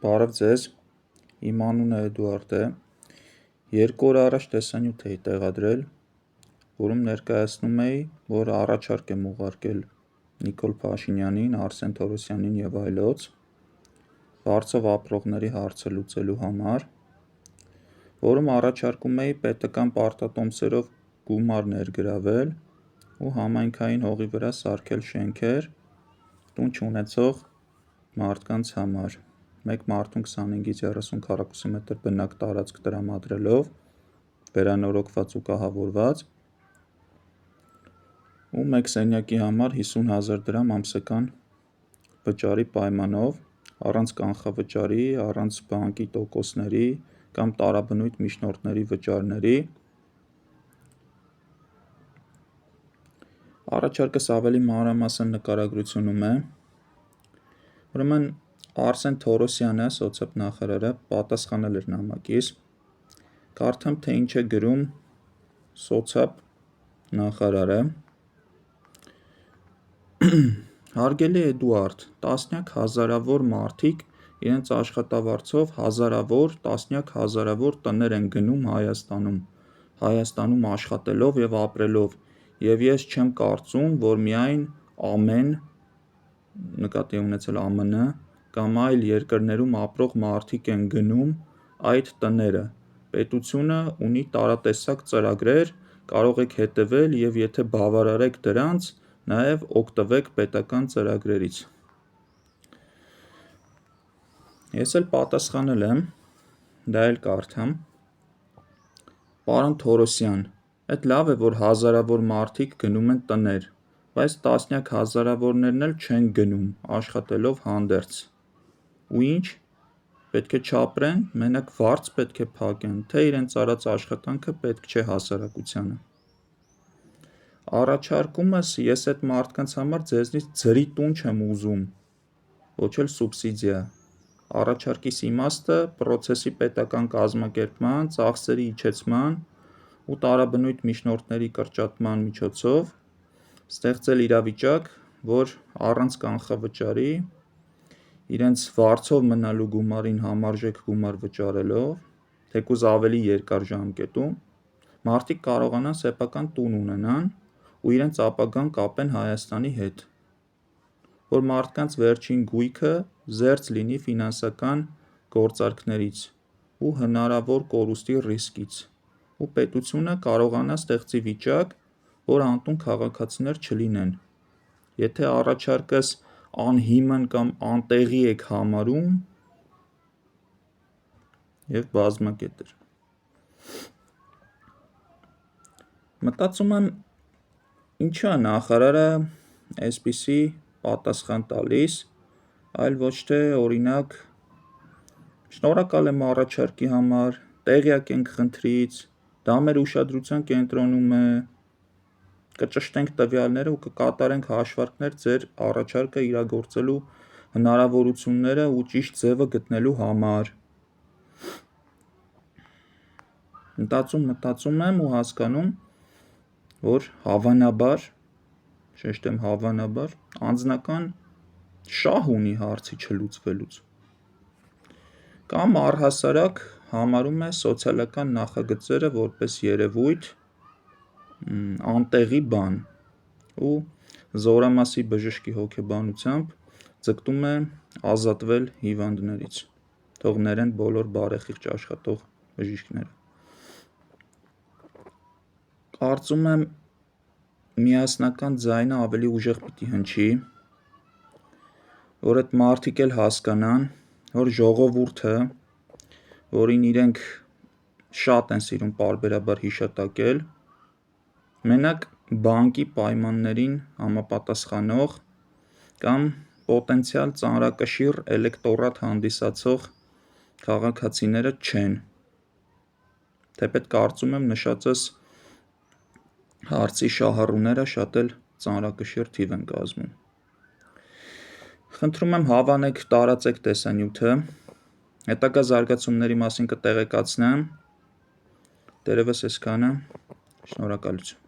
Բարև ձեզ, իմ անունը Էդուարդ է, 2 օր առաջ տեսանյութ էի տեղադրել, որում ներկայացնում էի, որ առաջարկ եմ ուղարկել Նիկոլ Փաշինյանին, Արսեն Թորոսյանին և այլոց, վարձով ապրողների հարցը լուծելու համար, որում առաջարկում էի պետական պարտատոմսերով գումար ներգրավել ու համայնքային հողի վրա սարքել շենքեր տուն չունեցող մարդկանց համար, մեկ մարդուն 25-ից 30 քառակուսի բնակ տարածք տրամադրելով, վերանորոգված ու կահավորված, ու մեկ սենյակի համար 50,000 դրամ ամսական վճարի պայմանով, առանց կանխավճարի, առանց բանկի տոկոսների կամ տարաբնույթ միջնորդների վճարների։ Առաջարկս ավելի մանրամասն նկարագրությունում է, ուրեմն Արսեն Թորոսյանը, սոցիալնախարարը, պատասխանել էր նամակիս, կարդամ, թե ինչ է գրում սոցիալնախարարը. Հարգելի Էդուարդ, տասնյակ հազարավոր մարդիկ իրենց աշխատավարձով հազարավոր, տասնյակ հազարավոր տներ են գնում Հայաստանում աշխատելով և ապրելով, և ես չեմ կարծում, որ միայն ամեն (նկատի է ունեցել ԱՄՆ) կամ այլ երկրներում ապրող մարդիկ են գնում այդ տները, պետությունը ունի տարատեսակ ծրագրեր, կարող եք հետևել և եթե բավարարեք դրանց, նաև օգտվեք պետական ծրագրերից։ Ես էլ պատասխանել եմ, դա էլ կարդամ. Պարոն Թորոսյան, էդ լավ է, որ հազարավոր մարդիկ գնում են տներ, բայց տասնյակ հազարավորներն էլ չեն գնում, աշխատելով հանդերձ։ Ու ի՞նչ, պետք է չապրեն, մենակ վարձ պետք է փակեն, թե իրենց արած աշխատանքը պետք չէ հասարակությանը։ Առաջարկումս ես էդ մարդկանց համար ձեզնից ձրի տուն չեմ ուզում, ոչ էլ սուբսիդիա, առաջարկիս իմաստը պրոցեսի պետական կազմակերպման, ծախսերի իջեցման ու տարաբնույթ միջնորդների կրճատման միջոցով ստեղծել իրավիճակ, որ առանց կանխավճարի, իրենց վարձով մնալու գումարին համարժեք գումար վճարելով, թեկուզ ավելի երկար ժամկետում, մարդիկ կարողանան սեփական տուն ունենան ու իրենց ապագան կապեն Հայաստանի հետ, որ մարդկանց վերջին գույքը զերծ լինի ֆինանսական գործարքներից ու հնարավոր կորուստի ռիսկից, ու պետությունը կարողանա ստեղծի վիճակ, որ անտուն քաղաքացիներ չլինեն։ Եթե առաջարկս անհիմն կամ անտեղի եք համարում, և բազմակետեր։ Մտածում եմ, ինչու է նախարարը այսպիսի պատասխան տալիս, այլ ոչ թե օրինակ շնորհակալ եմ առաջարկի համար, տեղյակ ենք խնդրից, դա մեր ուշադրության կենտրոնում է, կճշտենք տվյալները ու կկատարենք հաշվարկներ ձեր առաջարկը իրագործելու հնարավորությունները ու ճիշտ ձևը գտնելու համար։ Մտածում եմ ու հասկանում, որ հավանաբար, շեշտեմ հավանաբար, անձնական շահ ունի հարցի չլուծվելուց, կամ առհասարակ համարում է սոցիալական նախագծերը որպես երևույթ, անտեղի բան ու զորամասի բժշկի հոգեբանությամբ ձգտում է ազատվել հիվանդներից, թող ներեն բոլոր բարեխիղճ աշխատող բժիշկները։ Կարծում եմ միասնական ձայնը ավելի ուժեղ պիտի հնչի, որ էդ մարդիկ էլ հասկանան, որ ժողովուրդը, որին իրենք շատ են սիրում պարբերաբար հիշատակել, մենակ բանկի պայմաններին համապատասխանող կամ պոտենցիալ ծանրակշիռ էլեկտորատ հանդիսացող քաղաքացիները չեն, թեպետ կարծում եմ նշածս հարցի շահառուները շատ էլ ծանրակշիռ թիվ են կազմում։ Խնդրում եմ հավանեք տարածեք տեսանյութը, հետագա զարգացումների մասին կտեղեկացնեմ, դերևս այսքանը, շնորհակալություն։